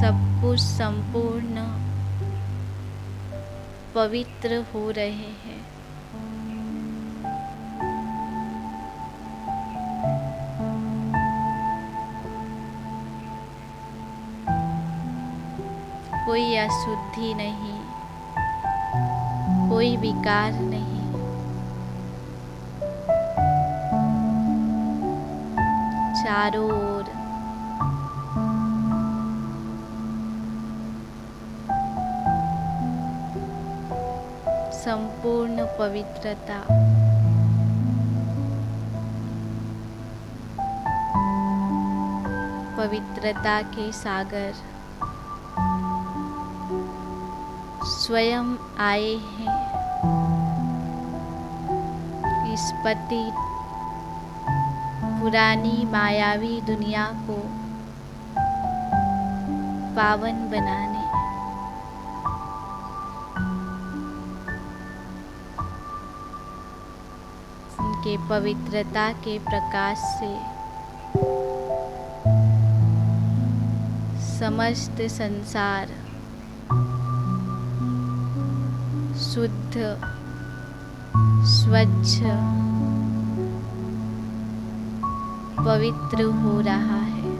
सब कुछ संपूर्ण पवित्र हो रहे हैं। कोई अशुद्धि नहीं, कोई विकार नहीं। चारों ओर संपूर्ण पवित्रता, पवित्रता के सागर स्वयं आए हैं इस पतित पुरानी मायावी दुनिया को पावन बनाने। उनके पवित्रता के प्रकाश से समस्त संसार शुद्ध, स्वच्छ, पवित्र हो रहा है।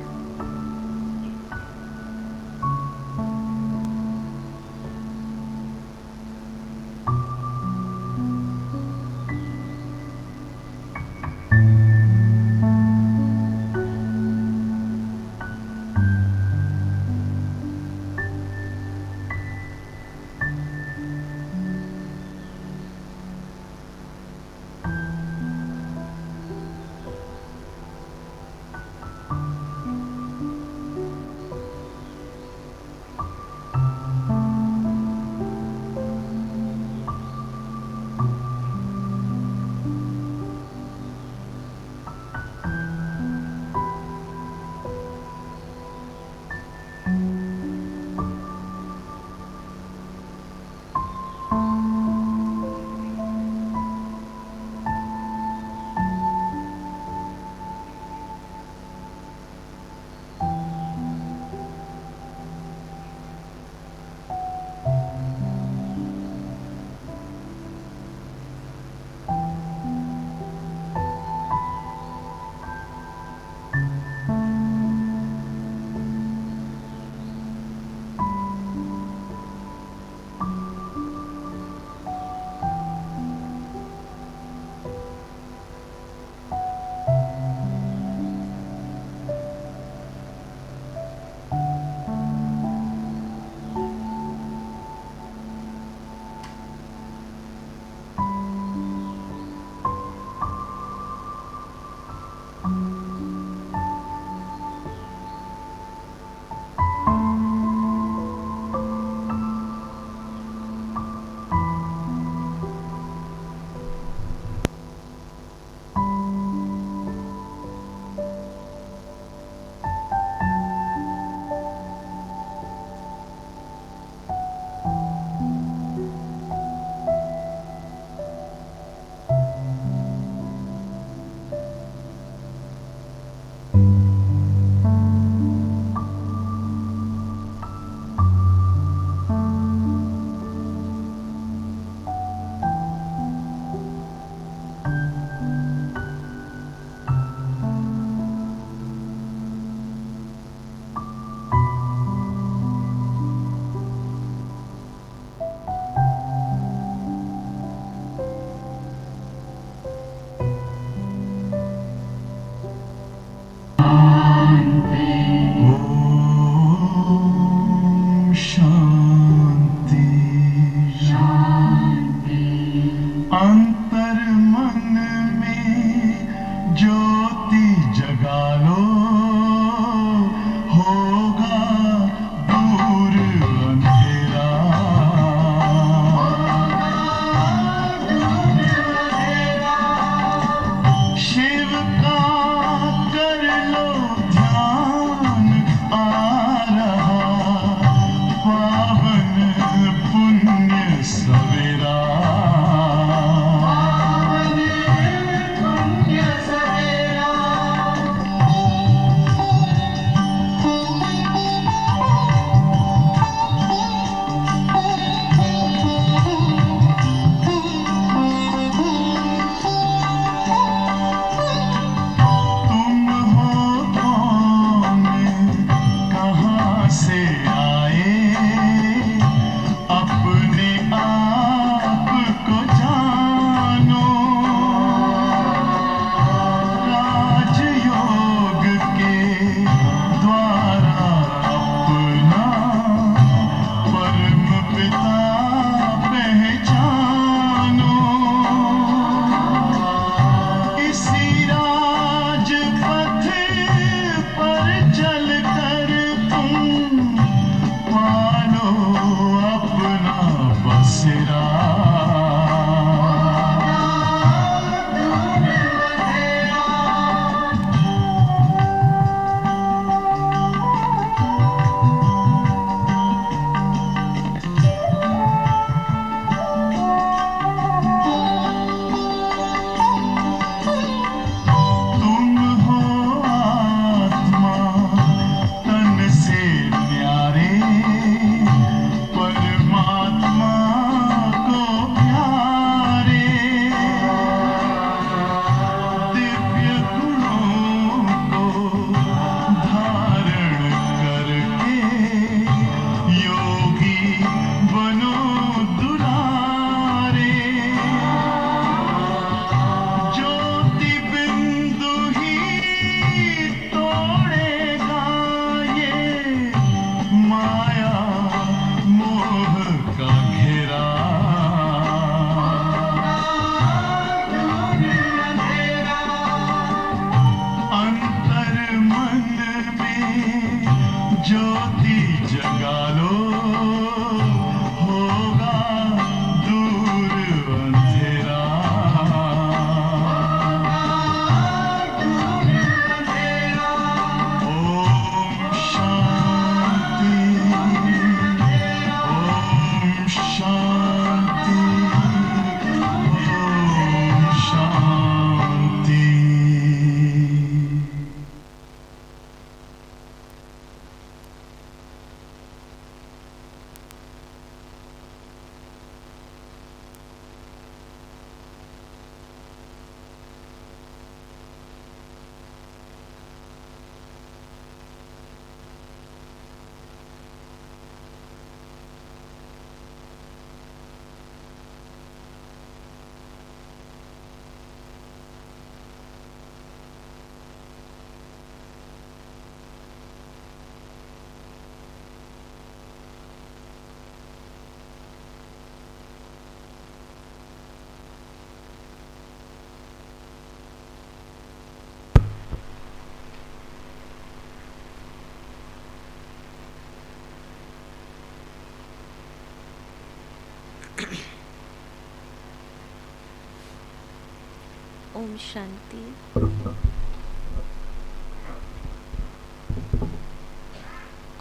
ओम शांति।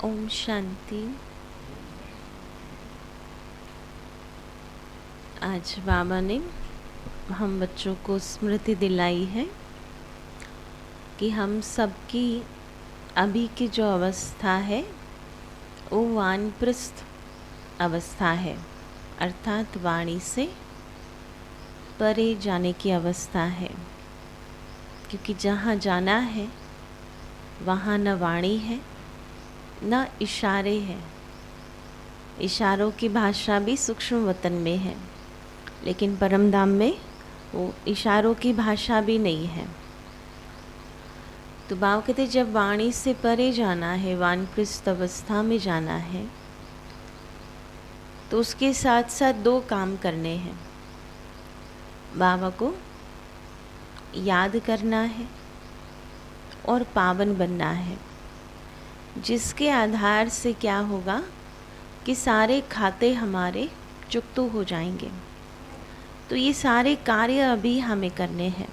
ओम शांति। आज बाबा ने हम बच्चों को स्मृति दिलाई है कि हम सबकी अभी की जो अवस्था है वो वानप्रस्थ अवस्था है, अर्थात वाणी से परे जाने की अवस्था है। क्योंकि जहाँ जाना है वहाँ न वाणी है न इशारे हैं। इशारों की भाषा भी सूक्ष्म वतन में है, लेकिन परमधाम में वो इशारों की भाषा भी नहीं है। तो बाबा कहते जब वाणी से परे जाना है, वानप्रस्थ अवस्था में जाना है, तो उसके साथ साथ दो काम करने हैं। बाबा को याद करना है और पावन बनना है, जिसके आधार से क्या होगा कि सारे खाते हमारे चुकतू हो जाएंगे। तो ये सारे कार्य अभी हमें करने हैं।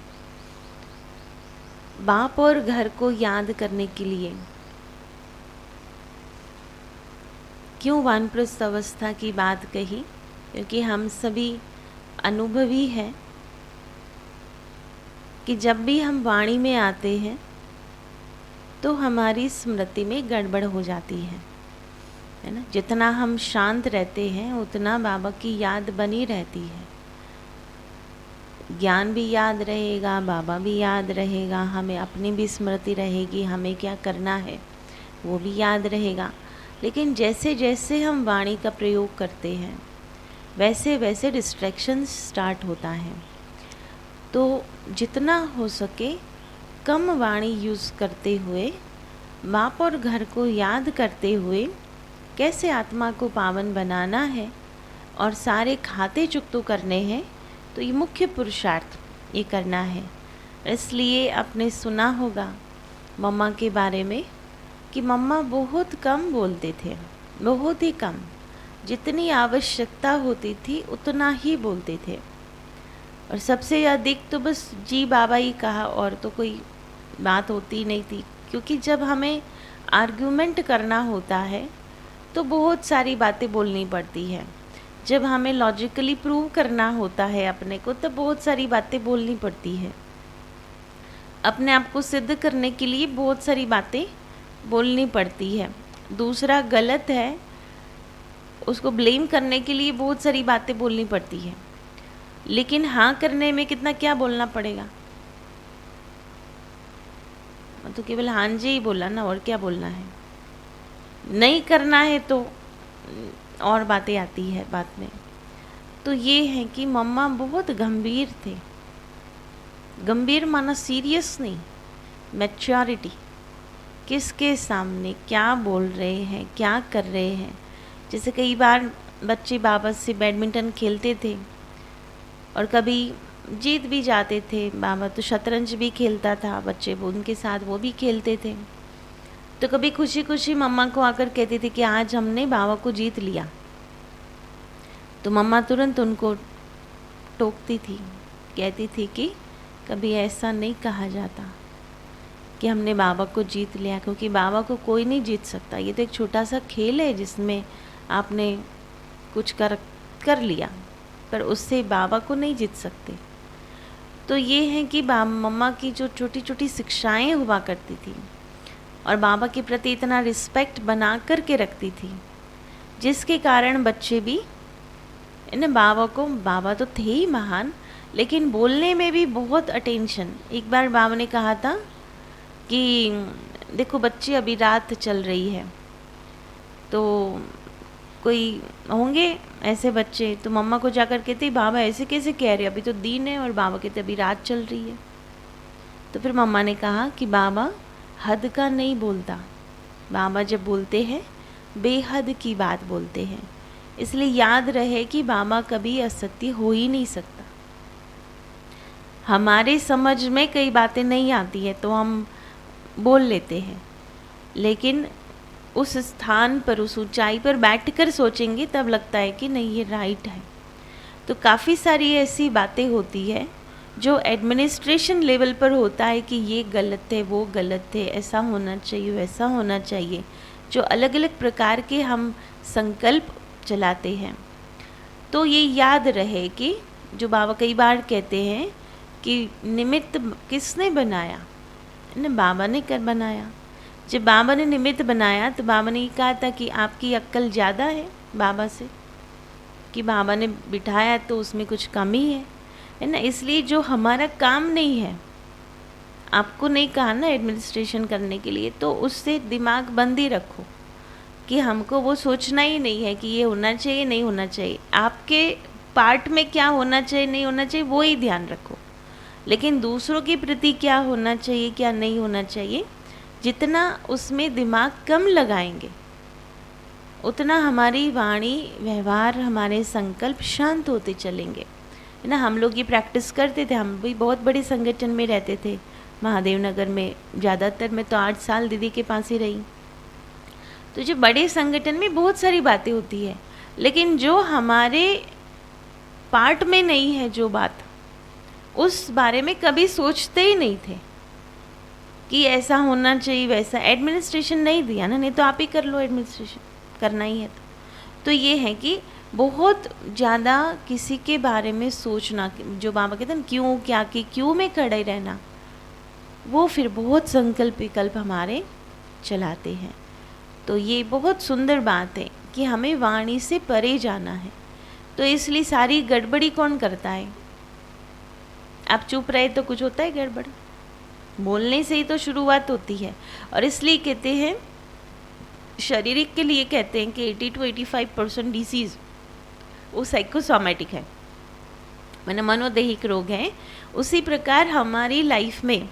बाप और घर को याद करने के लिए क्यों वानप्रस्थ अवस्था की बात कही? क्योंकि हम सभी अनुभवी हैं कि जब भी हम वाणी में आते हैं तो हमारी स्मृति में गड़बड़ हो जाती है ना। जितना हम शांत रहते हैं उतना बाबा की याद बनी रहती है। ज्ञान भी याद रहेगा, बाबा भी याद रहेगा, हमें अपनी भी स्मृति रहेगी, हमें क्या करना है वो भी याद रहेगा। लेकिन जैसे जैसे हम वाणी का प्रयोग करते हैं वैसे वैसे डिस्ट्रैक्शन स्टार्ट होता है। तो जितना हो सके कम वाणी यूज़ करते हुए, बाप और घर को याद करते हुए कैसे आत्मा को पावन बनाना है और सारे खाते चुकतू करने हैं, तो ये मुख्य पुरुषार्थ ये करना है। इसलिए आपने सुना होगा मम्मा के बारे में कि मम्मा बहुत कम बोलते थे, बहुत ही कम। जितनी आवश्यकता होती थी उतना ही बोलते थे, और सबसे अधिक तो बस जी बाबा ही कहा, और तो कोई बात होती नहीं थी। क्योंकि जब हमें आर्गुमेंट करना होता है तो बहुत सारी बातें बोलनी पड़ती है। जब हमें लॉजिकली प्रूव करना होता है अपने को, तब बहुत सारी बातें बोलनी पड़ती है। अपने आप को सिद्ध करने के लिए बहुत सारी बातें बोलनी पड़ती है। दूसरा गलत है उसको ब्लेम करने के लिए बहुत सारी बातें बोलनी पड़ती है। लेकिन हाँ करने में कितना क्या बोलना पड़ेगा? तो केवल हाँ जी ही बोला ना, और क्या बोलना है? नहीं करना है तो और बातें आती है बाद में। तो ये है कि मम्मा बहुत गंभीर थे। गंभीर माना सीरियस नहीं, मैच्योरिटी। किसके सामने क्या बोल रहे हैं, क्या कर रहे हैं। जैसे कई बार बच्चे बाबा से बैडमिंटन खेलते थे और कभी जीत भी जाते थे। बाबा तो शतरंज भी खेलता था, बच्चे वो उनके साथ वो भी खेलते थे। तो कभी खुशी खुशी मम्मा को आकर कहते थे कि आज हमने बाबा को जीत लिया। तो मम्मा तुरंत उनको टोकती थी, कहती थी कि कभी ऐसा नहीं कहा जाता कि हमने बाबा को जीत लिया, क्योंकि बाबा को कोई नहीं जीत सकता। ये तो एक छोटा सा खेल है जिसमें आपने कुछ कर लिया, पर उससे बाबा को नहीं जीत सकते। तो ये है कि मम्मा की जो छोटी छोटी शिक्षाएं हुआ करती थी और बाबा के प्रति इतना रिस्पेक्ट बना कर के रखती थी, जिसके कारण बच्चे भी ना बाबा तो थे ही महान, लेकिन बोलने में भी बहुत अटेंशन। एक बार बाबा ने कहा था कि देखो बच्चे अभी रात चल रही है, तो कोई होंगे ऐसे बच्चे, तो मम्मा को जाकर कहते बाबा ऐसे कैसे कह रहे, अभी तो दिन है, और बाबा कहते अभी रात चल रही है। तो फिर मम्मा ने कहा कि बाबा हद का नहीं बोलता, बाबा जब बोलते हैं बेहद की बात बोलते हैं। इसलिए याद रहे कि बाबा कभी असत्य हो ही नहीं सकता। हमारे समझ में कई बातें नहीं आती है तो हम बोल लेते हैं, लेकिन उस स्थान पर, उस ऊंचाई पर बैठकर सोचेंगे तब लगता है कि नहीं ये राइट है। तो काफ़ी सारी ऐसी बातें होती है जो एडमिनिस्ट्रेशन लेवल पर होता है कि ये गलत है, वो गलत है, ऐसा होना चाहिए, वैसा होना चाहिए, जो अलग अलग प्रकार के हम संकल्प चलाते हैं, तो ये याद रहे कि जो बाबा कई बार कहते हैं कि निमित्त किसने बनाया, ने बाबा ने कर बनाया। जब बाबा ने निमित्त बनाया तो बाबा ने ये कहा था कि आपकी अक्ल ज़्यादा है बाबा से, कि बाबा ने बिठाया तो उसमें कुछ कमी है ना। इसलिए जो हमारा काम नहीं है, आपको नहीं कहा ना एडमिनिस्ट्रेशन करने के लिए, तो उससे दिमाग बंद ही रखो कि हमको वो सोचना ही नहीं है कि ये होना चाहिए नहीं होना चाहिए। आपके पार्ट में क्या होना चाहिए नहीं होना चाहिए वो ही ध्यान रखो, लेकिन दूसरों के प्रति क्या होना चाहिए क्या नहीं होना चाहिए, जितना उसमें दिमाग कम लगाएंगे उतना हमारी वाणी व्यवहार हमारे संकल्प शांत होते चलेंगे, है ना। हम लोग ये प्रैक्टिस करते थे, हम भी बहुत बड़े संगठन में रहते थे महादेव नगर में, ज़्यादातर मैं तो 8 साल दीदी के पास ही रही। तो जो बड़े संगठन में बहुत सारी बातें होती है, लेकिन जो हमारे पार्ट में नहीं है जो बात, उस बारे में कभी सोचते ही नहीं थे कि ऐसा होना चाहिए वैसा। एडमिनिस्ट्रेशन नहीं दिया ना, नहीं तो आप ही कर लो, एडमिनिस्ट्रेशन करना ही है तो ये है कि बहुत ज़्यादा किसी के बारे में सोचना, जो बाबा कहते हैं क्यों क्या कि क्यों में खड़े रहना, वो फिर बहुत संकल्प विकल्प हमारे चलाते हैं। तो ये बहुत सुंदर बात है कि हमें वाणी से परे जाना है। तो इसलिए सारी गड़बड़ी कौन करता है? आप चुप रहे तो कुछ होता है गड़बड़, बोलने से ही तो शुरुआत होती है। और इसलिए कहते हैं, शारीरिक के लिए कहते हैं कि 80 to 85% डिसीज़ वो साइकोसोमेटिक है, मैंने मनोदैहिक रोग हैं। उसी प्रकार हमारी लाइफ में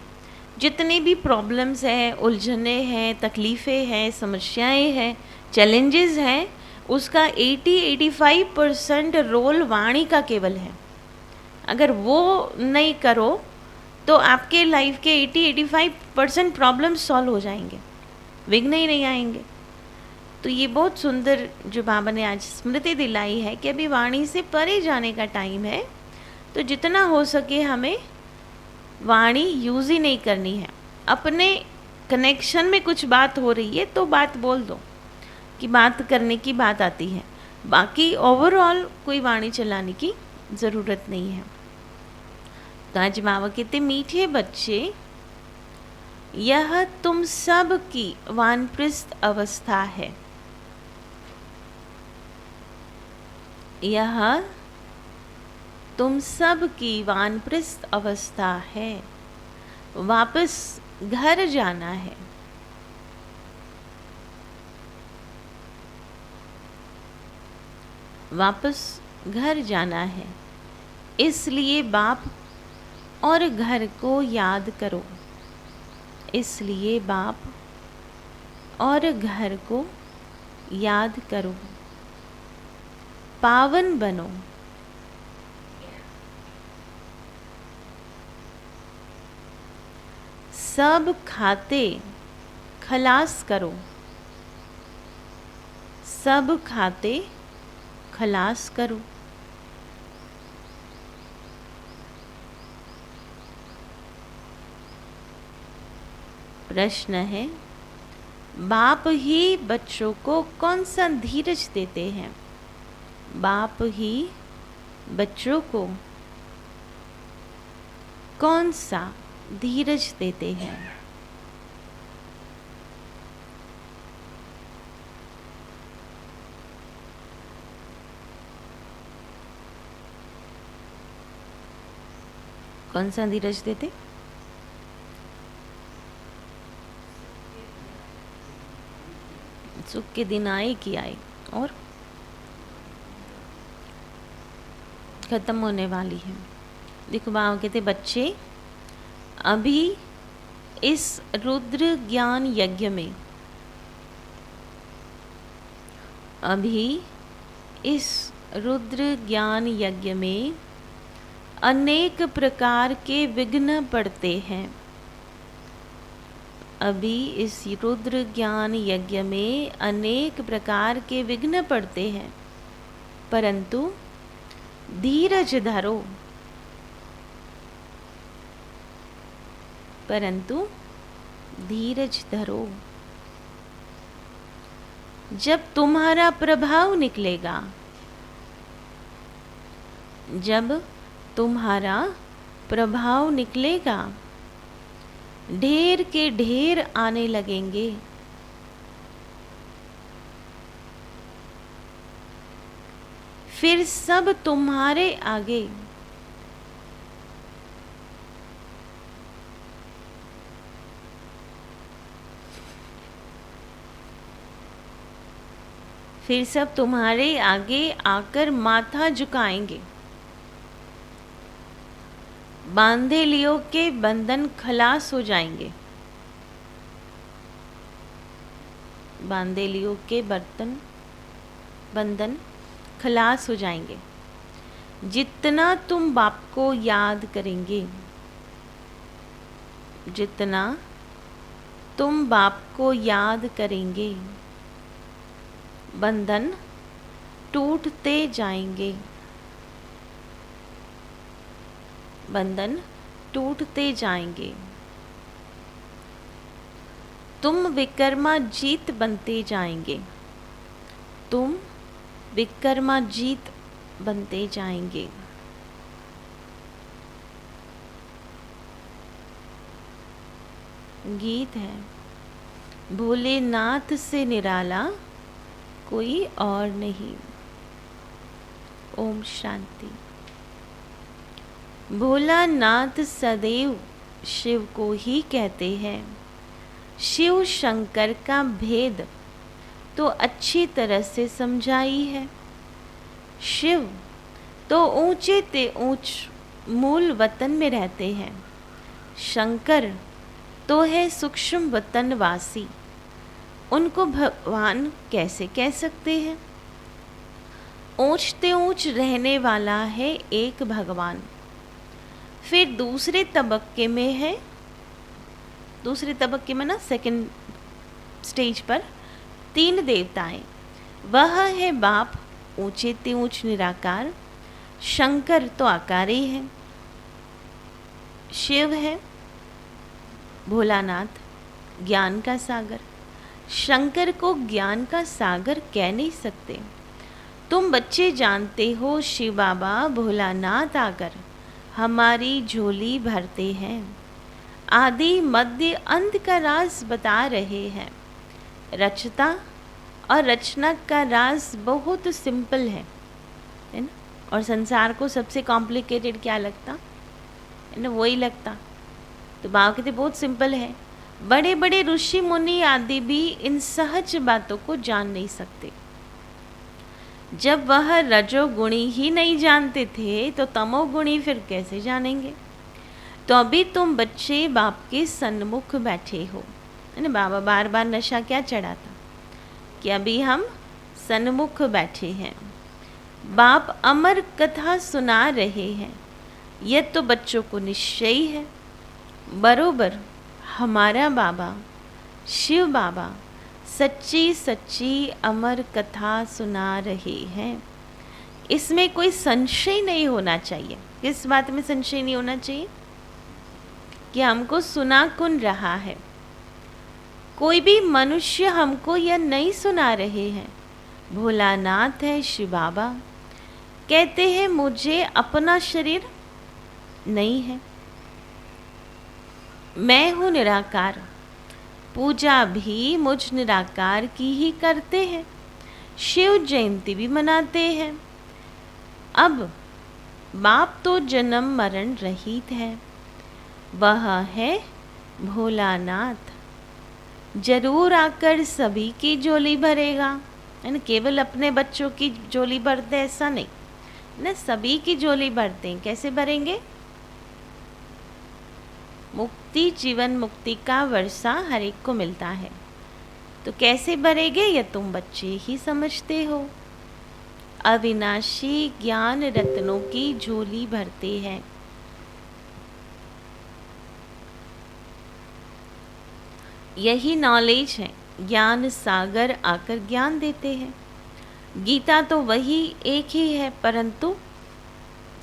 जितने भी प्रॉब्लम्स हैं, उलझने हैं, तकलीफ़ें हैं, समस्याएं हैं, चैलेंजेस हैं, उसका 80-85% रोल वाणी का केवल है। अगर वो नहीं करो तो आपके लाइफ के 80-85% प्रॉब्लम सॉल्व हो जाएंगे, विघ्न ही नहीं आएंगे। तो ये बहुत सुंदर जो बाबा ने आज स्मृति दिलाई है कि अभी वाणी से परे जाने का टाइम है, तो जितना हो सके हमें वाणी यूज़ ही नहीं करनी है। अपने कनेक्शन में कुछ बात हो रही है तो बात बोल दो कि बात करने की बात आती है, बाकी ओवरऑल कोई वाणी चलाने की ज़रूरत नहीं है। तो आज बाबा कहते, मीठे बच्चे, यह तुम सब की वानप्रस्थ अवस्था है। यह तुम सब की वानप्रस्थ अवस्था है। वापस घर जाना है। वापस घर जाना है, इसलिए बाप और घर को याद करो। इसलिए बाप और घर को याद करो। पावन बनो। सब खाते खलास करो। सब खाते खलास करो। प्रश्न है, बाप ही बच्चों को कौन सा धीरज देते हैं? बाप ही बच्चों को कौन सा धीरज देते हैं? कौन सा धीरज देते? सुख के दिन आए कि आए और खत्म होने वाली है। देखो बाबा कहते, बच्चे अभी इस रुद्र ज्ञान यज्ञ में, अभी इस रुद्र ज्ञान यज्ञ में अनेक प्रकार के विघ्न पड़ते हैं। अभी इस रुद्र ज्ञान यज्ञ में अनेक प्रकार के विघ्न पड़ते हैं, परंतु धीरज धरो। परंतु धीरज धरो। जब तुम्हारा प्रभाव निकलेगा, जब तुम्हारा प्रभाव निकलेगा, ढेर के ढेर आने लगेंगे। फिर सब तुम्हारे आगे आकर माथा झुकाएंगे। बांधे लियो के बंधन खलास हो जाएंगे। बांधे लियो के बंधन खलास हो जाएंगे। जितना तुम बाप को याद करेंगे, जितना तुम बाप को याद करेंगे, बंधन टूटते जाएंगे। बंधन टूटते जाएंगे। तुम विक्रमाजीत बनते जाएंगे। तुम विक्रमाजीत बनते जाएंगे। गीत है, भोलेनाथ से निराला कोई और नहीं। ओम शांति। भोलानाथ सदैव शिव को ही कहते हैं। शिव शंकर का भेद तो अच्छी तरह से समझाई है। शिव तो ऊंचे ते ऊंच मूल वतन में रहते हैं। शंकर तो है सूक्ष्म वतन वासी। उनको भगवान कैसे कह सकते हैं? ऊंच ते ऊंच रहने वाला है एक भगवान। फिर दूसरे तबक्के में है, दूसरे तबक्के में ना सेकंड स्टेज पर 3 देवताएं। वह है बाप ऊंचे ते ऊंच निराकार। शंकर तो आकारी है। शिव है भोलानाथ ज्ञान का सागर। शंकर को ज्ञान का सागर कह नहीं सकते। तुम बच्चे जानते हो शिव बाबा भोलानाथ आकर हमारी झोली भरते हैं। आदि मध्य अंत का राज बता रहे हैं। रचता और रचना का राज बहुत सिंपल है ना? और संसार को सबसे कॉम्प्लिकेटेड क्या लगता है ना? वही लगता। तो बाबा कहते बहुत सिंपल है। बड़े बड़े ऋषि मुनि आदि भी इन सहज बातों को जान नहीं सकते। जब वह रजोगुणी ही नहीं जानते थे तो तमोगुणी फिर कैसे जानेंगे? तो अभी तुम बच्चे बाप के सन्मुख बैठे हो, है ना? बाबा बार बार नशा क्या चढ़ा था कि अभी हम सन्मुख बैठे हैं। बाप अमर कथा सुना रहे हैं। यह तो बच्चों को निश्चय है। बरोबर हमारा बाबा शिव बाबा सच्ची सच्ची अमर कथा सुना रहे हैं। इसमें कोई संशय नहीं होना चाहिए। किस बात में संशय नहीं होना चाहिए? कि हमको सुना कौन रहा है। कोई भी मनुष्य हमको यह नहीं सुना रहे हैं। भोलानाथ है शिव बाबा। कहते हैं मुझे अपना शरीर नहीं है। मैं हूँ निराकार। पूजा भी मुझ निराकार की ही करते हैं। शिव जयंती भी मनाते हैं। अब बाप तो जन्म मरण रहित है। वह है भोलानाथ। जरूर आकर सभी की झोली भरेगा, है ना? केवल अपने बच्चों की झोली भरते ऐसा नहीं ना, सभी की झोली भरते हैं। कैसे भरेंगे? मुक्ति जीवन मुक्ति का वर्षा हर एक को मिलता है। तो कैसे भरेंगे यह तुम बच्चे ही समझते हो। अविनाशी ज्ञान रत्नों की झोली भरते हैं। यही नॉलेज है। ज्ञान सागर आकर ज्ञान देते हैं। गीता तो वही एक ही है, परंतु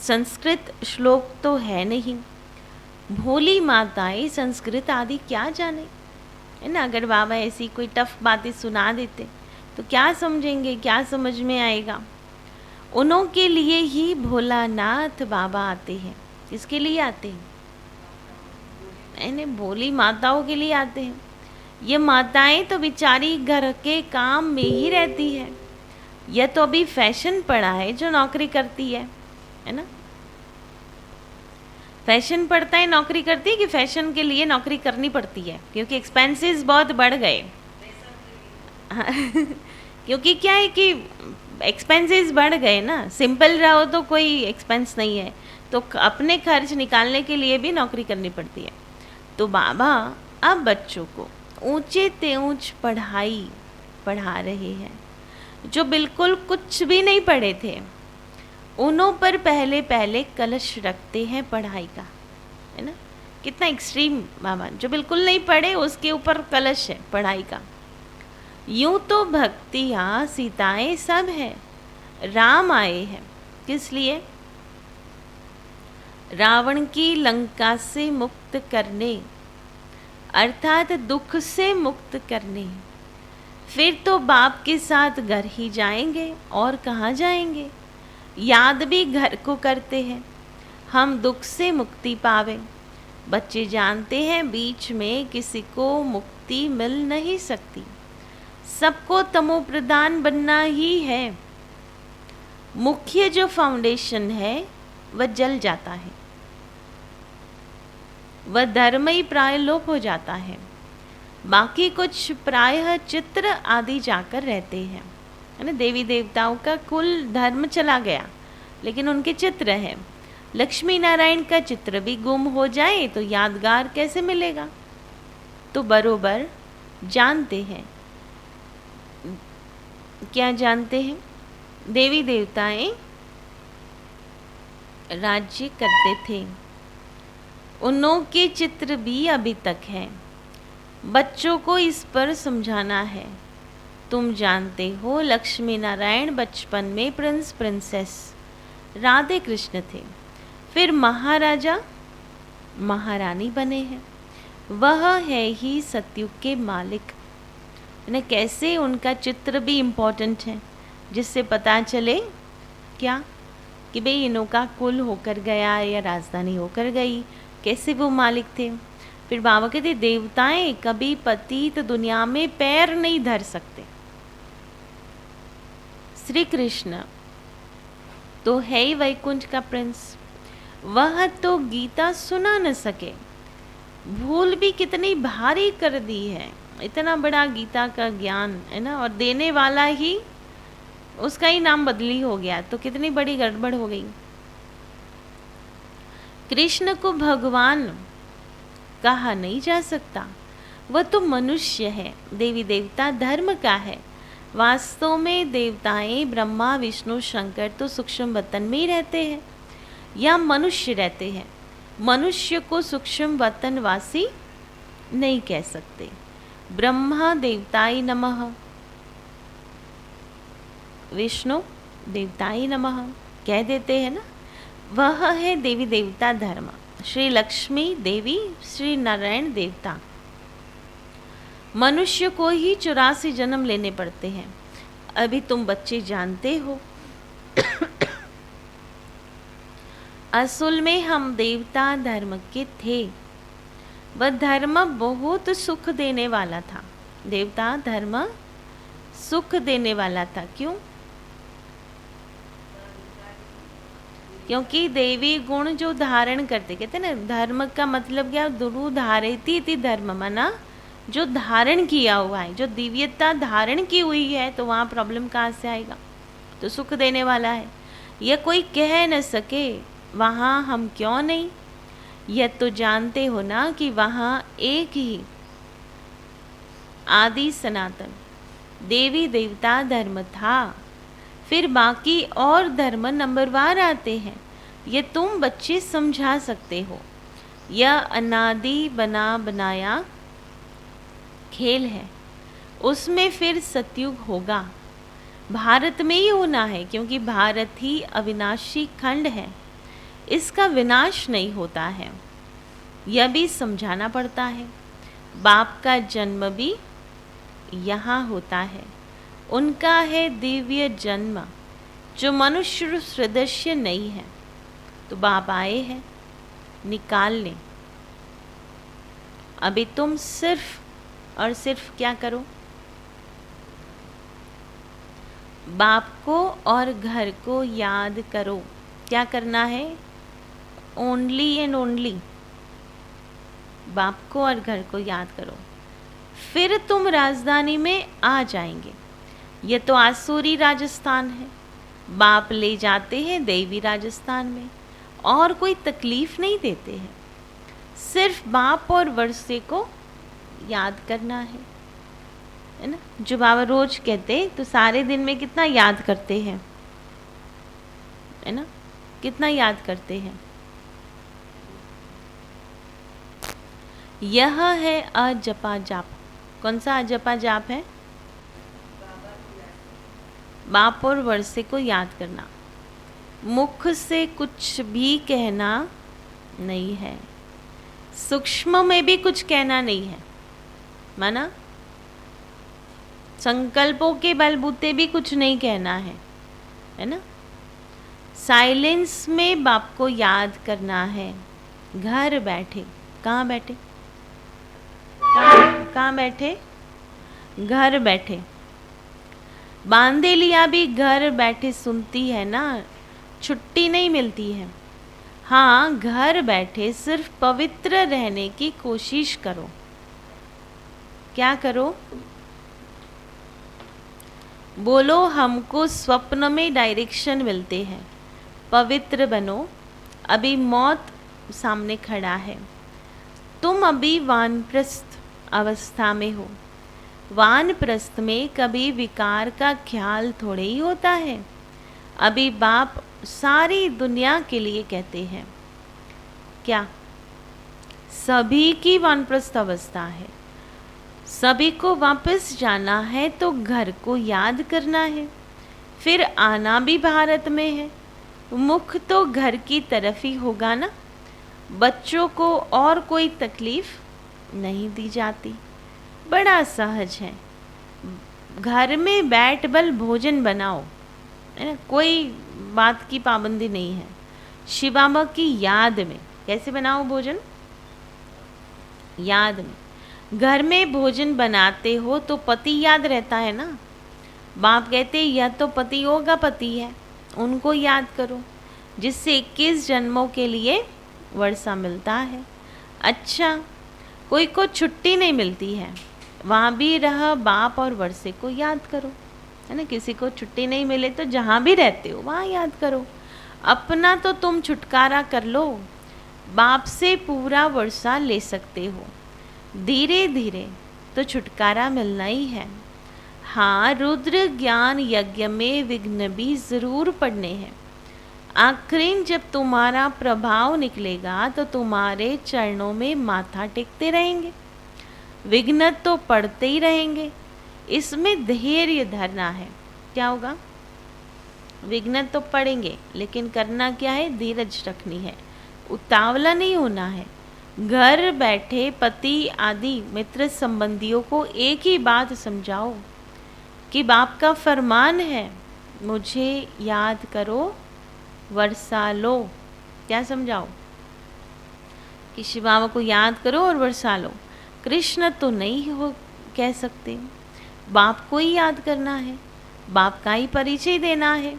संस्कृत श्लोक तो है नहीं। भोली माताएं संस्कृत आदि क्या जाने, है ना। अगर बाबा ऐसी कोई टफ बातें सुना देते तो क्या समझेंगे, क्या समझ में आएगा। उन्हों के लिए ही भोलानाथ बाबा आते हैं। किसके लिए आते हैं? इन्हें भोली माताओं के लिए आते हैं। ये माताएं तो बेचारी घर के काम में ही रहती है। यह तो अभी फैशन पड़ा है जो नौकरी करती है ना। फैशन पड़ता है नौकरी करती है कि फैशन के लिए नौकरी करनी पड़ती है? क्योंकि एक्सपेंसेस बहुत बढ़ गए। क्योंकि क्या है कि एक्सपेंसेस बढ़ गए ना। सिंपल रहो तो कोई एक्सपेंस नहीं है, तो अपने खर्च निकालने के लिए भी नौकरी करनी पड़ती है। तो बाबा अब बच्चों को ऊंचे ते ऊंच पढ़ाई पढ़ा रहे हैं। जो बिल्कुल कुछ भी नहीं पढ़े थे उन्हों पर पहले पहले कलश रखते हैं पढ़ाई का, है ना। कितना एक्सट्रीम बाबा, जो बिल्कुल नहीं पढ़े उसके ऊपर कलश है पढ़ाई का। यूं तो भक्तियाँ सीताएं सब है, राम आए हैं किस लिए? रावण की लंका से मुक्त करने, अर्थात दुख से मुक्त करने। फिर तो बाप के साथ घर ही जाएंगे और कहाँ जाएंगे। याद भी घर को करते हैं, हम दुख से मुक्ति पावे। बच्चे जानते हैं बीच में किसी को मुक्ति मिल नहीं सकती, सबको तमो प्रधान बनना ही है। मुख्य जो फाउंडेशन है वह जल जाता है, वह धर्म ही प्राय लोप हो जाता है। बाकी कुछ प्रायः चित्र आदि जाकर रहते हैं, है ना। देवी देवताओं का कुल धर्म चला गया लेकिन उनके चित्र हैं। लक्ष्मी नारायण का चित्र भी गुम हो जाए तो यादगार कैसे मिलेगा। तो बरोबर जानते हैं, क्या जानते हैं, देवी देवताएं राज्य करते थे, उन्हों के चित्र भी अभी तक हैं। बच्चों को इस पर समझाना है। तुम जानते हो लक्ष्मी नारायण बचपन में प्रिंस प्रिंसेस राधे कृष्ण थे, फिर महाराजा महारानी बने हैं। वह है ही सतयुग के मालिक, न कैसे उनका चित्र भी इम्पोर्टेंट है, जिससे पता चले क्या कि भाई इन्हों का कुल होकर गया या राजधानी होकर गई, कैसे वो मालिक थे। फिर बाबा कहते देवताएं कभी पतित दुनिया में पैर नहीं धर सकते। श्री कृष्ण तो है ही वैकुंठ का प्रिंस, वह तो गीता सुना न सके। भूल भी कितनी भारी कर दी है, इतना बड़ा गीता का ज्ञान, है ना, और देने वाला ही उसका ही नाम बदली हो गया, तो कितनी बड़ी गड़बड़ हो गई। कृष्ण को भगवान कहा नहीं जा सकता, वह तो मनुष्य है, देवी देवता धर्म का है। वास्तव में देवताएं ब्रह्मा विष्णु शंकर तो सूक्ष्म वतन में ही रहते हैं या मनुष्य रहते हैं। मनुष्य को सूक्ष्म वतन वासी नहीं कह सकते। ब्रह्मा देवताय नमः, विष्णु देवताय नमः कह देते हैं ना, वह है देवी देवता धर्म। श्री लक्ष्मी देवी, श्री नारायण देवता। मनुष्य को ही 84 जन्म लेने पड़ते हैं। अभी तुम बच्चे जानते हो असल में हम देवता धर्म के थे। वह धर्म बहुत सुख देने वाला था। देवता धर्म सुख देने वाला था। क्यों? क्योंकि देवी गुण जो धारण करते, कहते ना धर्म का मतलब क्या, दुरु धारेती थी धर्म, मना जो धारण किया हुआ है, जो दिव्यता धारण की हुई है, तो वहाँ प्रॉब्लम कहाँ से आएगा। तो सुख देने वाला है। यह कोई कह न सके वहाँ हम क्यों नहीं। यह तो जानते हो ना कि वहाँ एक ही आदि सनातन देवी देवता धर्म था, फिर बाकी और धर्म नंबरवार आते हैं। ये तुम बच्चे समझा सकते हो। यह अनादि बना बनाया खेल है, उसमें फिर सतयुग होगा। भारत में ही होना है, क्योंकि भारत ही अविनाशी खंड है, इसका विनाश नहीं होता है। यह भी समझाना पड़ता है। बाप का जन्म भी यहाँ होता है। उनका है दिव्य जन्म जो मनुष्य सदृश्य नहीं है। तो बाप आए हैं निकालने। अभी तुम सिर्फ और सिर्फ क्या करो, बाप को और घर को याद करो। क्या करना है? ओनली एंड ओनली बाप को और घर को याद करो, फिर तुम राजधानी में आ जाएंगे। ये तो आसुरी राजस्थान है, बाप ले जाते हैं देवी राजस्थान में, और कोई तकलीफ नहीं देते हैं। सिर्फ बाप और वर्षे को याद करना है ना। जो बाबा रोज कहते तो सारे दिन में कितना याद करते हैं, है ना, कितना याद करते हैं। यह है अजपा जाप। कौन सा अजपा जाप है? बाप और वर्षे को याद करना। मुख से कुछ भी कहना नहीं है, सूक्ष्म में भी कुछ कहना नहीं है, माना संकल्पों के बलबूते भी कुछ नहीं कहना है ना। साइलेंस में बाप को याद करना है, घर बैठे। कहाँ बैठे? कहाँ बैठे? घर बैठे। बांधेलिया भी घर बैठे सुनती है ना, छुट्टी नहीं मिलती है। हाँ, घर बैठे सिर्फ पवित्र रहने की कोशिश करो। क्या करो? बोलो हमको स्वप्न में डायरेक्शन मिलते हैं, पवित्र बनो। अभी मौत सामने खड़ा है, तुम अभी वानप्रस्थ अवस्था में हो। वानप्रस्थ में कभी विकार का ख्याल थोड़े ही होता है। अभी बाप सारी दुनिया के लिए कहते हैं, क्या सभी की वानप्रस्थ अवस्था है, सभी को वापस जाना है तो घर को याद करना है, फिर आना भी भारत में है। मुख तो घर की तरफ ही होगा ना। बच्चों को और कोई तकलीफ नहीं दी जाती, बड़ा सहज है। घर में बैठ बल भोजन बनाओ, है ना, कोई बात की पाबंदी नहीं है। शिव बाबा की याद में कैसे बनाओ भोजन? याद में। घर में भोजन बनाते हो तो पति याद रहता है ना। बाप कहते यह तो पति होगा, पति है, उनको याद करो, जिससे 21 जन्मों के लिए वर्षा मिलता है। अच्छा, कोई को छुट्टी नहीं मिलती है, वहाँ भी रह बाप और वर्षे को याद करो, है ना। किसी को छुट्टी नहीं मिले तो जहाँ भी रहते हो वहाँ याद करो। अपना तो तुम छुटकारा कर लो, बाप से पूरा वर्षा ले सकते हो। धीरे धीरे तो छुटकारा मिलना ही है। हाँ, रुद्र ज्ञान यज्ञ में विघ्न भी ज़रूर पड़ने हैं। आखिर जब तुम्हारा प्रभाव निकलेगा तो तुम्हारे चरणों में माथा टेकते रहेंगे। विघ्न तो पड़ते ही रहेंगे, इसमें धैर्य धरना है। क्या होगा? विघ्न तो पड़ेंगे, लेकिन करना क्या है? धीरज रखनी है, उतावला नहीं होना है। घर बैठे पति आदि मित्र संबंधियों को एक ही बात समझाओ कि बाप का फरमान है, मुझे याद करो, वर्षा लो। क्या समझाओ? कि शिव बाबा को याद करो और वर्षा लो। कृष्ण तो नहीं हो कह सकते, बाप को ही याद करना है, बाप का ही परिचय देना है,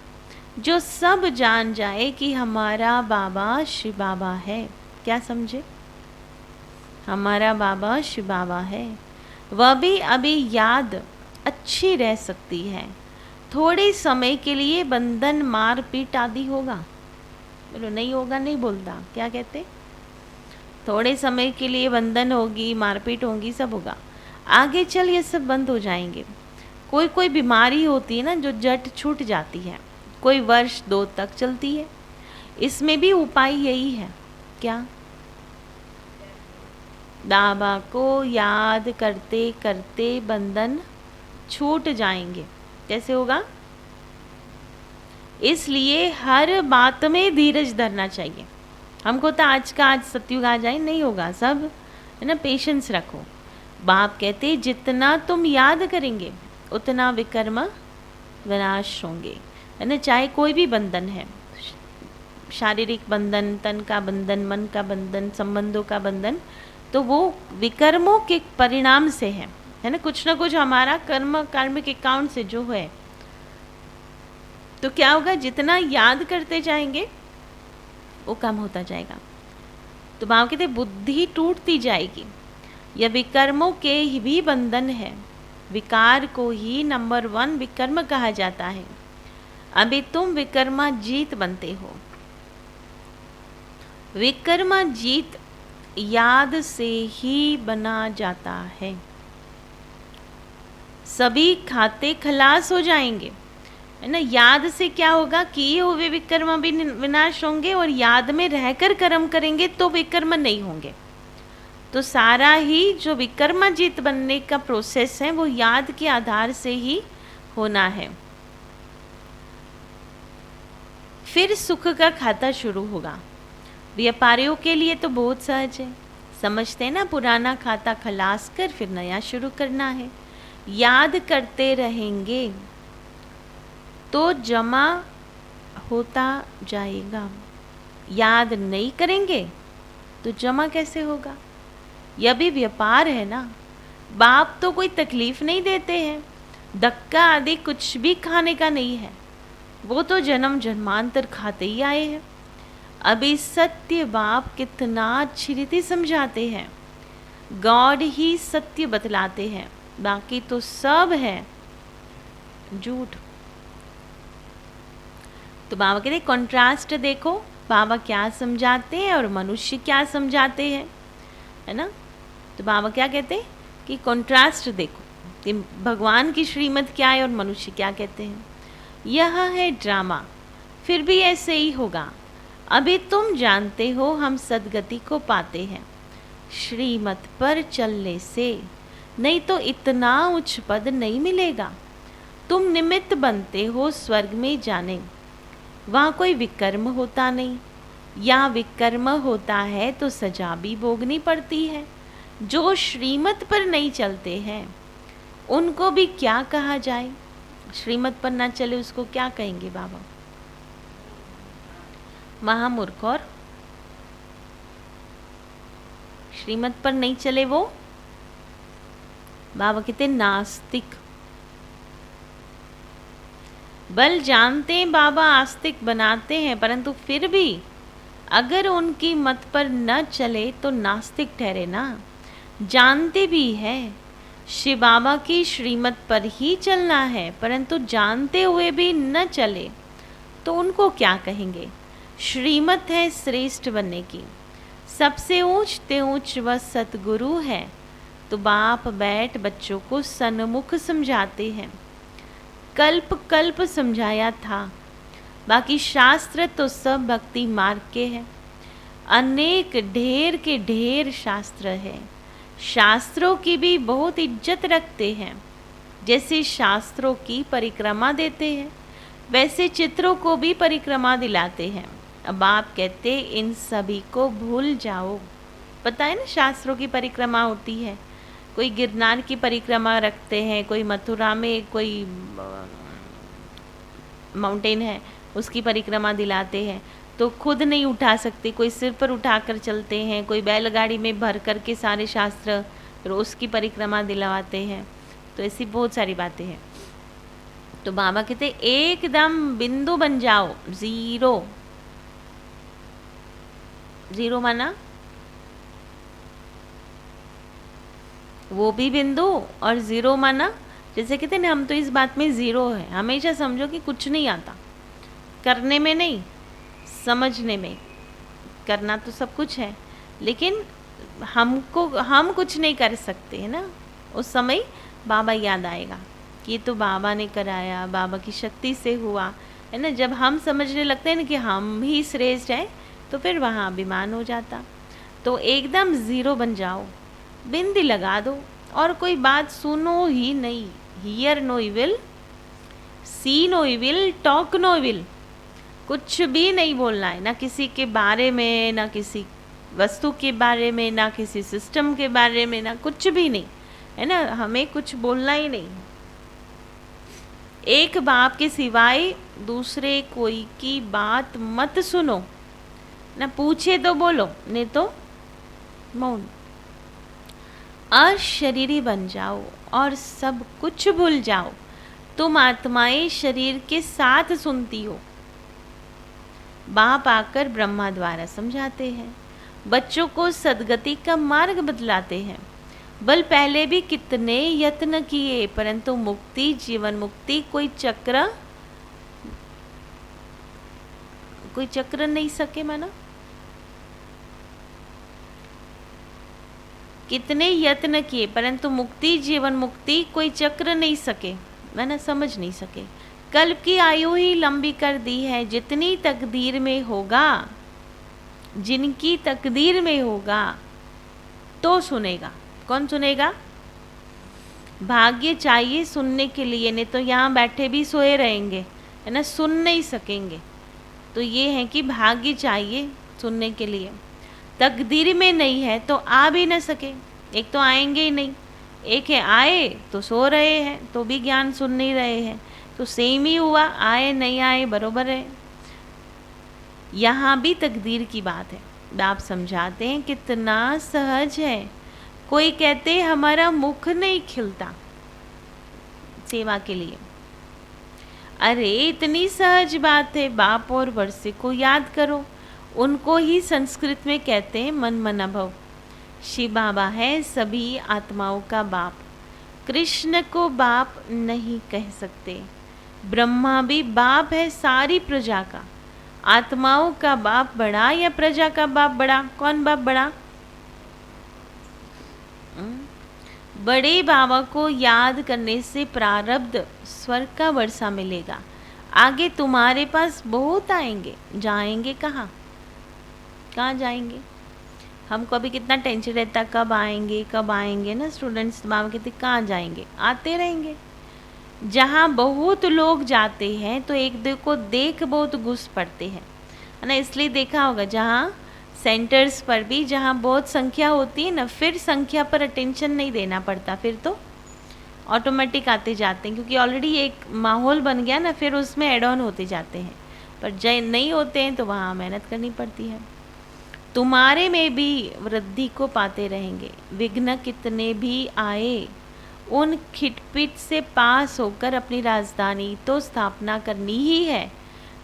जो सब जान जाए कि हमारा बाबा शिव बाबा है। क्या समझे? हमारा बाबा शिव बाबा है। वह भी अभी याद अच्छी रह सकती है। थोड़े समय के लिए बंधन मार पीट आदि होगा। बोलो नहीं होगा, नहीं बोलता। क्या कहते? थोड़े समय के लिए बंधन होगी, मारपीट होगी, सब होगा। आगे चल ये सब बंद हो जाएंगे। कोई कोई बीमारी होती है ना जो जट छूट जाती है, कोई वर्ष 2 तक चलती है। इसमें भी उपाय यही है। क्या? बाबा को याद करते करते बंधन छूट जाएंगे। कैसे होगा? इसलिए हर बात में धीरज धरना चाहिए। हमको तो आज का आज सतयुग आ जाए नहीं होगा, सब है ना, पेशेंस रखो। बाप कहते जितना तुम याद करेंगे उतना विकर्म विनाश होंगे, है ना। चाहे कोई भी बंधन है, शारीरिक बंधन, तन का बंधन, मन का बंधन, संबंधों का बंधन, तो वो विकर्मों के परिणाम से है ना। कुछ ना कुछ हमारा कार्मिक अकाउंट से जो है, तो क्या होगा, जितना याद करते जाएंगे वो कम होता जाएगा। तो बाबा कहते बुद्धि टूटती जाएगी। यह विकर्मों के ही भी बंधन है। विकार को ही नंबर 1 विकर्म कहा जाता है। अभी तुम विकर्माजीत बनते हो। विकर्माजीत याद से ही बना जाता है। सभी खाते खलास हो जाएंगे, है ना। याद से क्या होगा, किए हुए विकर्म भी विनाश होंगे, और याद में रहकर कर्म करेंगे तो विकर्म नहीं होंगे। तो सारा ही जो विकर्माजीत बनने का प्रोसेस है वो याद के आधार से ही होना है। फिर सुख का खाता शुरू होगा। व्यापारियों के लिए तो बहुत सहज है, समझते हैं ना, पुराना खाता खलास कर फिर नया शुरू करना है। याद करते रहेंगे तो जमा होता जाएगा। याद नहीं करेंगे तो जमा कैसे होगा? यह भी व्यापार है ना। बाप तो कोई तकलीफ नहीं देते हैं, धक्का आदि कुछ भी खाने का नहीं है, वो तो जन्म जन्मांतर खाते ही आए हैं। अभी सत्य बाप कितना अच्छी रीति समझाते हैं, गॉड ही सत्य बतलाते हैं, बाकी तो सब है झूठ। तो बाबा कहते कंट्रास्ट देखो, बाबा क्या समझाते हैं और मनुष्य क्या समझाते हैं, है ना। तो बाबा क्या कहते हैं कि कंट्रास्ट देखो कि भगवान की श्रीमत क्या है और मनुष्य क्या कहते हैं। यह है ड्रामा, फिर भी ऐसे ही होगा। अभी तुम जानते हो हम सदगति को पाते हैं श्रीमत पर चलने से, नहीं तो इतना उच्च पद नहीं मिलेगा। तुम निमित्त बनते हो स्वर्ग में जाने, वहाँ कोई विकर्म होता नहीं। यहाँ विकर्म होता है तो सजा भी भोगनी पड़ती है। जो श्रीमत पर नहीं चलते हैं उनको भी क्या कहा जाए? श्रीमत पर ना चले उसको क्या कहेंगे बाबा? महामूर्ख। और श्रीमत पर नहीं चले वो बाबा कहते नास्तिक। बल जानते हैं बाबा आस्तिक बनाते हैं, परंतु फिर भी अगर उनकी मत पर न चले तो नास्तिक ठहरे ना। जानते भी है शिव बाबा की श्रीमत पर ही चलना है, परंतु जानते हुए भी न चले तो उनको क्या कहेंगे? श्रीमत है श्रेष्ठ बनने की, सबसे ऊंच ते ऊंच वह सतगुरु है। तो बाप बैठ बच्चों को सन्मुख समझाते हैं। कल्प कल्प समझाया था, बाकी शास्त्र तो सब भक्ति मार्ग के हैं। अनेक ढेर के ढेर शास्त्र है, शास्त्रों की भी बहुत इज्जत रखते हैं। जैसे शास्त्रों की परिक्रमा देते हैं वैसे चित्रों को भी परिक्रमा दिलाते हैं। अब आप कहते इन सभी को भूल जाओ। पता है ना शास्त्रों की परिक्रमा होती है, कोई गिरनार की परिक्रमा रखते हैं, कोई मथुरा में कोई माउंटेन है उसकी परिक्रमा दिलाते हैं। तो खुद नहीं उठा सकते, कोई सिर पर उठाकर चलते हैं, कोई बैलगाड़ी में भर करके सारे शास्त्र फिर उसकी परिक्रमा दिलवाते हैं। तो ऐसी बहुत सारी बातें हैं। तो बाबा कहते एकदम बिंदु बन जाओ, जीरो। जीरो माना वो भी बिंदु, और जीरो माना जैसे कहते ना हम तो इस बात में जीरो है। हमेशा समझो कि कुछ नहीं आता, करने में नहीं समझने में। करना तो सब कुछ है लेकिन हम कुछ नहीं कर सकते है ना। उस समय बाबा याद आएगा कि ये तो बाबा ने कराया, बाबा की शक्ति से हुआ, है ना। जब हम समझने लगते हैं ना कि हम ही श्रेष्ठ हैं तो फिर वहाँ अभिमान हो जाता। तो एकदम ज़ीरो बन जाओ, बिंदी लगा दो और कोई बात सुनो ही नहीं। Hear no evil, see no evil, talk no evil. कुछ भी नहीं बोलना है, ना किसी के बारे में, ना किसी वस्तु के बारे में, ना किसी सिस्टम के बारे में, ना कुछ भी नहीं, है ना। हमें कुछ बोलना ही नहीं। एक बाप के सिवाय दूसरे कोई की बात मत सुनो, ना पूछे तो बोलो, नहीं तो मौन। अशरीरी बन जाओ और सब कुछ भूल जाओ। तुम आत्माएं शरीर के साथ सुनती हो। बाप आकर ब्रह्मा द्वारा समझाते हैं, बच्चों को सद्गति का मार्ग बतलाते हैं। बल पहले भी कितने यत्न किए, परंतु मुक्ति, जीवन मुक्ति कोई चक्र नहीं सके। माना कितने यत्न किए, परंतु मुक्ति, जीवन मुक्ति कोई चक्र नहीं सके, मैंने समझ नहीं सके। कल्प की आयु ही लंबी कर दी है। जितनी तकदीर में होगा, जिनकी तकदीर में होगा तो सुनेगा। कौन सुनेगा? भाग्य चाहिए सुनने के लिए, नहीं तो यहाँ बैठे भी सोए रहेंगे, है ना, सुन नहीं सकेंगे। तो ये है कि भाग्य चाहिए सुनने के लिए। तकदीर में नहीं है तो आ भी ना सके। एक तो आएंगे ही नहीं, एक है आए तो सो रहे हैं, तो भी ज्ञान सुन नहीं रहे हैं। तो सेम ही हुआ, आए नहीं आए बरोबर है। यहाँ भी तकदीर की बात है। आप समझाते हैं कितना सहज है। कोई कहते हमारा मुख नहीं खिलता सेवा के लिए। अरे इतनी सहज बात है, बाप और वर्षे को याद करो। उनको ही संस्कृत में कहते हैं मन मना भव। शिव बाबा है सभी आत्माओं का बाप। कृष्ण को बाप नहीं कह सकते। ब्रह्मा भी बाप है सारी प्रजा का। आत्माओं का बाप बड़ा या प्रजा का बाप बड़ा? कौन बाप बड़ा? बड़े बाबा को याद करने से प्रारब्ध स्वर्ग का वर्षा मिलेगा। आगे तुम्हारे पास बहुत आएंगे। जाएंगे कहाँ? कहाँ जाएंगे? हमको अभी कितना टेंशन रहता, कब आएंगे ना। स्टूडेंट्स बाबा कहते कहाँ जाएंगे, आते रहेंगे। जहाँ बहुत लोग जाते हैं तो एक दो को देख बहुत घुस पड़ते हैं, है ना। इसलिए देखा होगा जहाँ सेंटर्स पर भी जहाँ बहुत संख्या होती है ना, फिर संख्या पर अटेंशन नहीं देना पड़ता, फिर तो ऑटोमेटिक आते जाते हैं, क्योंकि ऑलरेडी एक माहौल बन गया ना, फिर उसमें एड ऑन होते जाते हैं। पर जब नहीं होते हैं तो वहाँ मेहनत करनी पड़ती है। तुम्हारे में भी वृद्धि को पाते रहेंगे। विघ्न कितने भी आए, उन खिटपिट से पास होकर अपनी राजधानी तो स्थापना करनी ही है।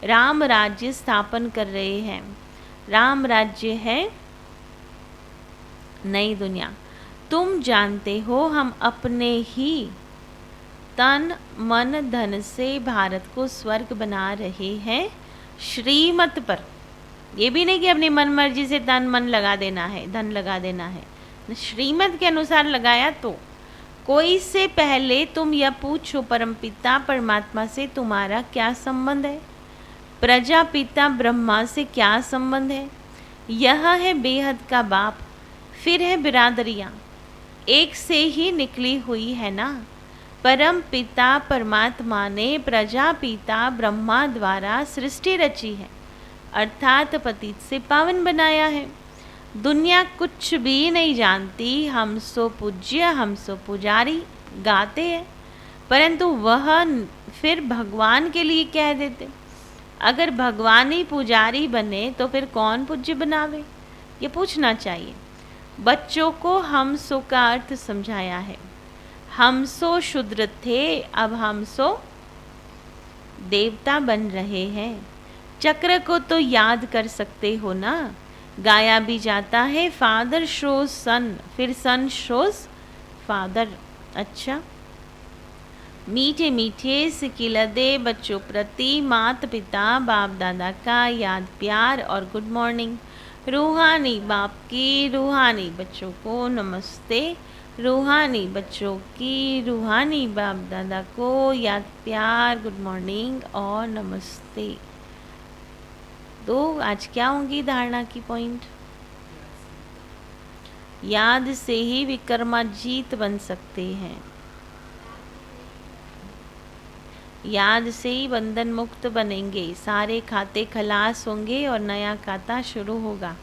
राम राज्य स्थापन कर रहे हैं। राम राज्य है नई दुनिया। तुम जानते हो हम अपने ही तन मन धन से भारत को स्वर्ग बना रहे हैं श्रीमत पर। ये भी नहीं कि अपनी मन मर्जी से तन मन लगा देना है, धन लगा देना है। श्रीमत के अनुसार लगाया तो। कोई से पहले तुम यह पूछो, परमपिता परमात्मा से तुम्हारा क्या संबंध है? प्रजापिता ब्रह्मा से क्या संबंध है? यह है बेहद का बाप। फिर है बिरादरियाँ, एक से ही निकली हुई है ना। परम पिता परमात्मा ने प्रजापिता ब्रह्मा द्वारा सृष्टि रची है, अर्थात पतित से पावन बनाया है। दुनिया कुछ भी नहीं जानती। हम सो पूज्य, हम सो पुजारी गाते हैं, परंतु वह फिर भगवान के लिए कह देते। अगर भगवान ही पुजारी बने तो फिर कौन पूज्य बनावे? ये पूछना चाहिए। बच्चों को हम सो का अर्थ समझाया है। हम सो शूद्र थे, अब हम सो देवता बन रहे हैं। चक्र को तो याद कर सकते हो ना। गाया भी जाता है फादर शोज सन, फिर सन शोज फादर। अच्छा, मीठे मीठे सिकिलदे बच्चों प्रति माता पिता बाप दादा का याद प्यार और गुड मॉर्निंग। रूहानी बाप की रूहानी बच्चों को नमस्ते। रूहानी बच्चों की रूहानी बाप दादा को याद प्यार, गुड मॉर्निंग और नमस्ते। तो आज क्या होंगी धारणा की पॉइंट? याद से ही विक्रमाजीत बन सकते हैं। याद से ही बंधन मुक्त बनेंगे, सारे खाते खलास होंगे और नया खाता शुरू होगा।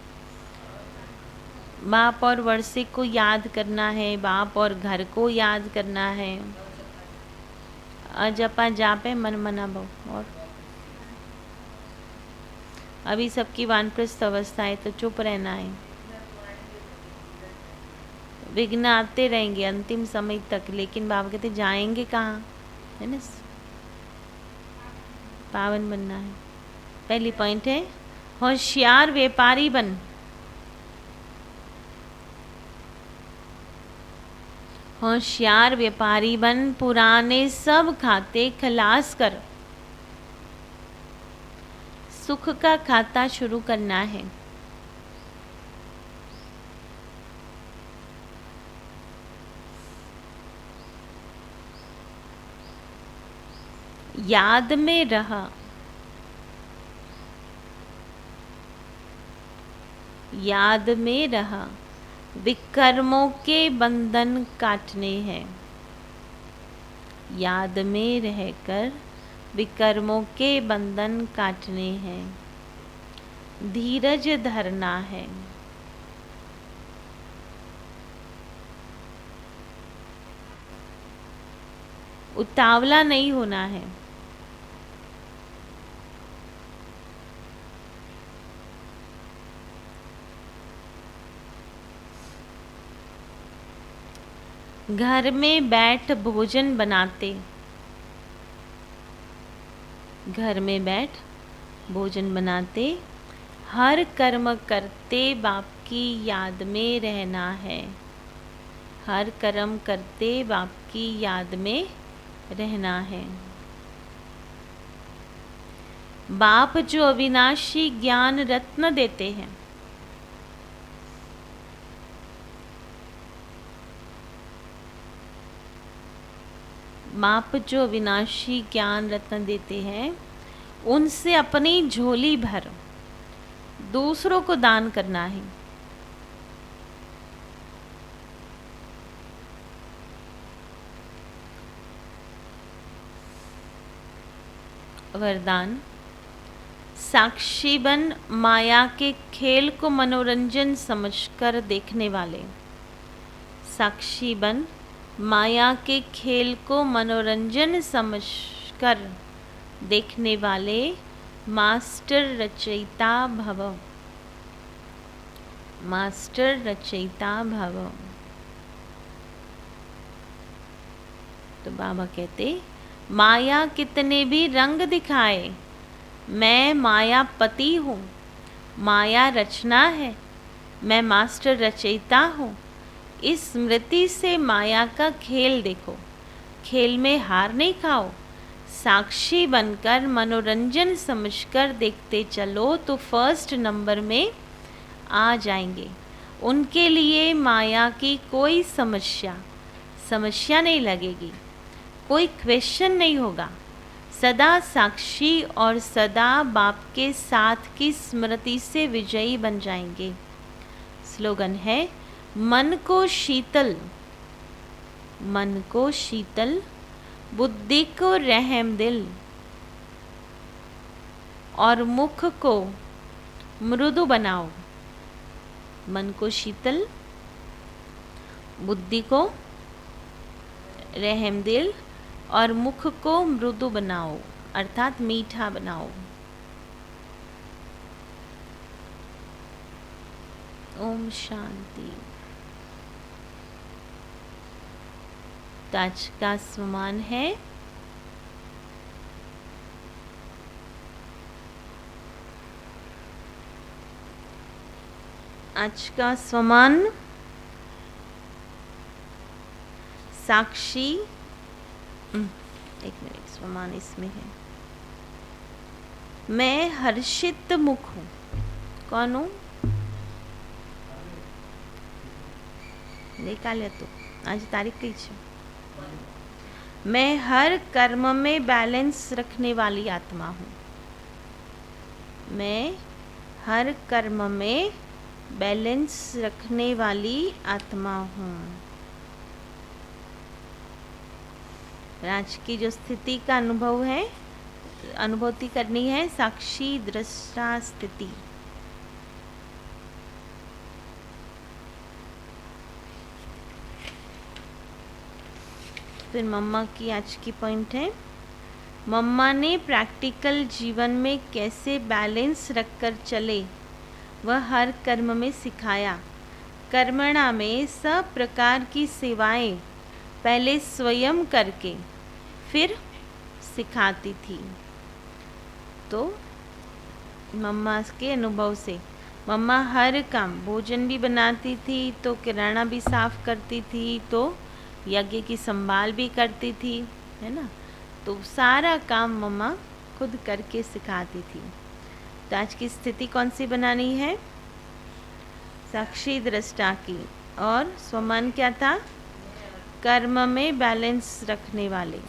बाप और वर्षे को याद करना है, बाप और घर को याद करना है। अजपा जापे मन मना बहु। और अभी सबकी वानप्रस्थ अवस्था है तो चुप रहना है। विघ्न आते रहेंगे अंतिम समय तक, लेकिन बाबा कहते जाएंगे कहाँ, है ना। पावन बनना है। पहली पॉइंट है होशियार व्यापारी बन। होशियार व्यापारी बन, पुराने सब खाते खलास कर, सुख का खाता शुरू करना है। याद में रह, याद में रह, विकर्मों के बंधन काटने हैं। याद में रहकर विकर्मों के बंधन काटने हैं। धीरज धरना है। उतावला नहीं होना है। घर में बैठ भोजन बनाते, घर में बैठ भोजन बनाते, हर कर्म करते बाप की याद में रहना है। हर कर्म करते बाप की याद में रहना है। बाप जो अविनाशी ज्ञान रत्न देते हैं, बाप जो अविनाशी ज्ञान रत्न देते हैं, उनसे अपनी झोली भर दूसरों को दान करना है। वरदान, साक्षी बन माया के खेल को मनोरंजन समझकर देखने वाले। साक्षी बन माया के खेल को मनोरंजन समझकर देखने वाले मास्टर रचयिता भव। मास्टर रचयिता भव। तो बाबा कहते माया कितने भी रंग दिखाए, मैं मायापति हूँ। माया रचना है, मैं मास्टर रचयिता हूँ। इस स्मृति से माया का खेल देखो, खेल में हार नहीं खाओ। साक्षी बनकर मनोरंजन समझकर देखते चलो तो फर्स्ट नंबर में आ जाएंगे। उनके लिए माया की कोई समस्या नहीं लगेगी, कोई क्वेश्चन नहीं होगा। सदा साक्षी और सदा बाप के साथ की स्मृति से विजयी बन जाएंगे। स्लोगन है मन को शीतल, मन को शीतल, बुद्धि को रहम दिल और मुख को मृदु बनाओ। मन को शीतल, बुद्धि को रहम दिल और मुख को मृदु बनाओ, अर्थात मीठा बनाओ। ओम शांति। तो आज का स्वमान है आज का स्वमान साक्षी। एक मिनट, स्वमान इसमें है। मैं हर्षित मुख हूँ। कौन हूँ? निकाले तो आज तारीख कई है। मैं हर कर्म में बैलेंस रखने वाली आत्मा हूँ। मैं हर कर्म में बैलेंस रखने वाली आत्मा हूँ। आज की जो स्थिति का अनुभव है, अनुभूति करनी है, साक्षी दृष्टा स्थिति। फिर मम्मा की आज की पॉइंट है, मम्मा ने प्रैक्टिकल जीवन में कैसे बैलेंस रखकर चले वह हर कर्म में सिखाया। कर्मणा में सब प्रकार की सेवाएं पहले स्वयं करके फिर सिखाती थी। तो मम्मा के अनुभव से मम्मा हर काम, भोजन भी बनाती थी तो किराना भी साफ करती थी, तो यज्ञ की संभाल भी करती थी, है ना। तो सारा काम मम्मा खुद करके सिखाती थी। तो आज की स्थिति कौन सी बनानी है? साक्षी दृष्टा की। और स्वमान क्या था? कर्म में बैलेंस रखने वाले।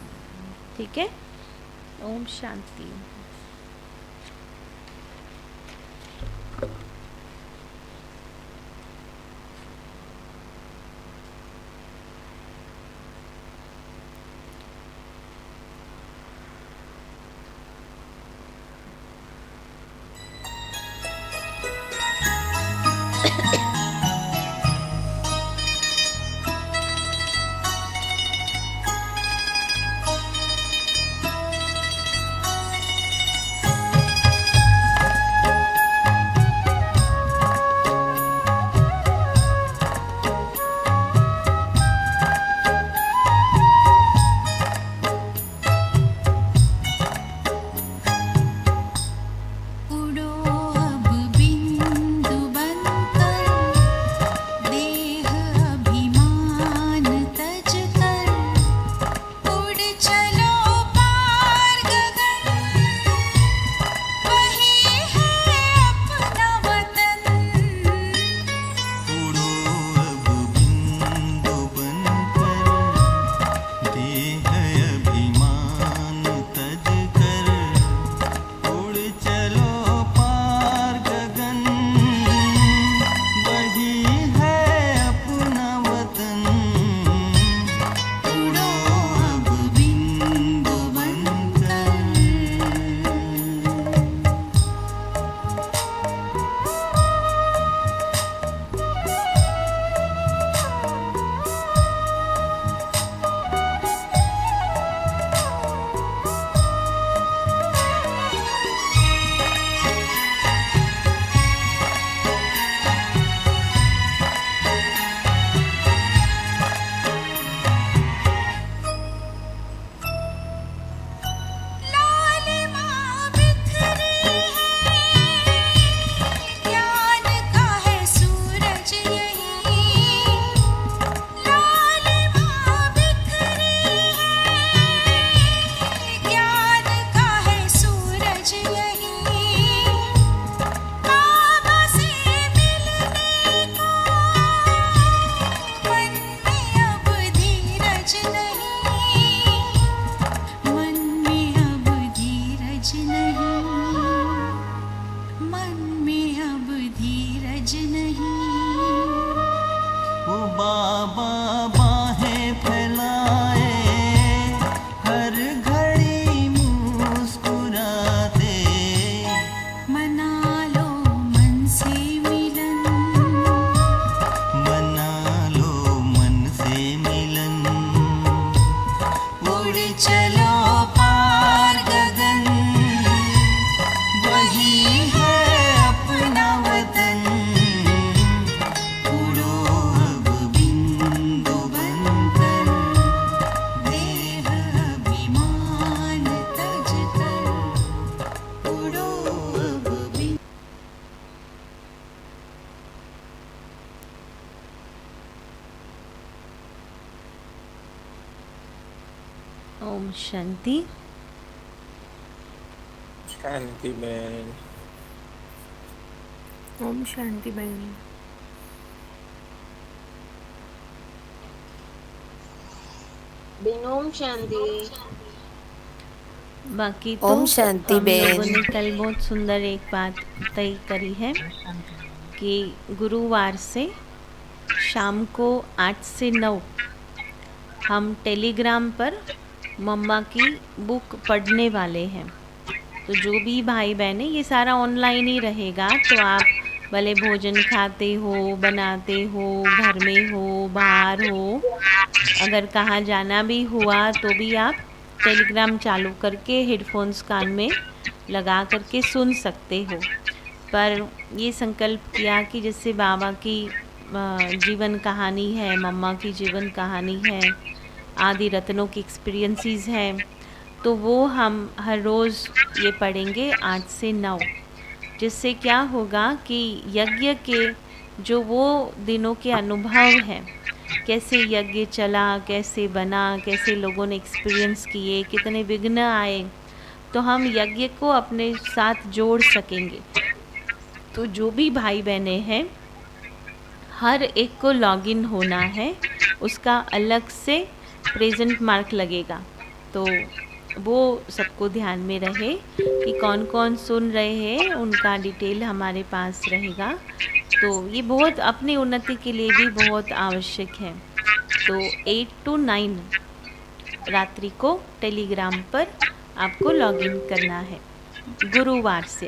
ठीक है। ओम शांति। ओम शांति। शांति बहन। ओम शांति बहन। ओम शांति। बाकी तो ओम शांति हम लोगों बेन। ने कल बहुत सुंदर एक बात तय करी है कि गुरुवार से शाम को 8 से 9 हम टेलीग्राम पर मम्मा की बुक पढ़ने वाले हैं। तो जो भी भाई बहन है, ये सारा ऑनलाइन ही रहेगा, तो आप भले भोजन खाते हो, बनाते हो, घर में हो, बाहर हो, अगर कहाँ जाना भी हुआ तो भी आप टेलीग्राम चालू करके हेडफोन्स कान में लगा करके सुन सकते हो। पर ये संकल्प किया कि जैसे बाबा की जीवन कहानी है, मम्मा की जीवन कहानी है, आदि रत्नों की एक्सपीरियंसेस हैं, तो वो हम हर रोज़ ये पढ़ेंगे 8 से 9। जिससे क्या होगा कि यज्ञ के जो वो दिनों के अनुभव हैं, कैसे यज्ञ चला, कैसे बना, कैसे लोगों ने एक्सपीरियंस किए, कितने विघ्न आए, तो हम यज्ञ को अपने साथ जोड़ सकेंगे। तो जो भी भाई बहनें हैं, हर एक को लॉगिन होना है, उसका अलग से प्रेजेंट मार्क लगेगा। तो वो सबको ध्यान में रहे कि कौन कौन सुन रहे हैं, उनका डिटेल हमारे पास रहेगा। तो ये बहुत अपनी उन्नति के लिए भी बहुत आवश्यक है। तो 8 to 9 रात्रि को टेलीग्राम पर आपको लॉगिन करना है, गुरुवार से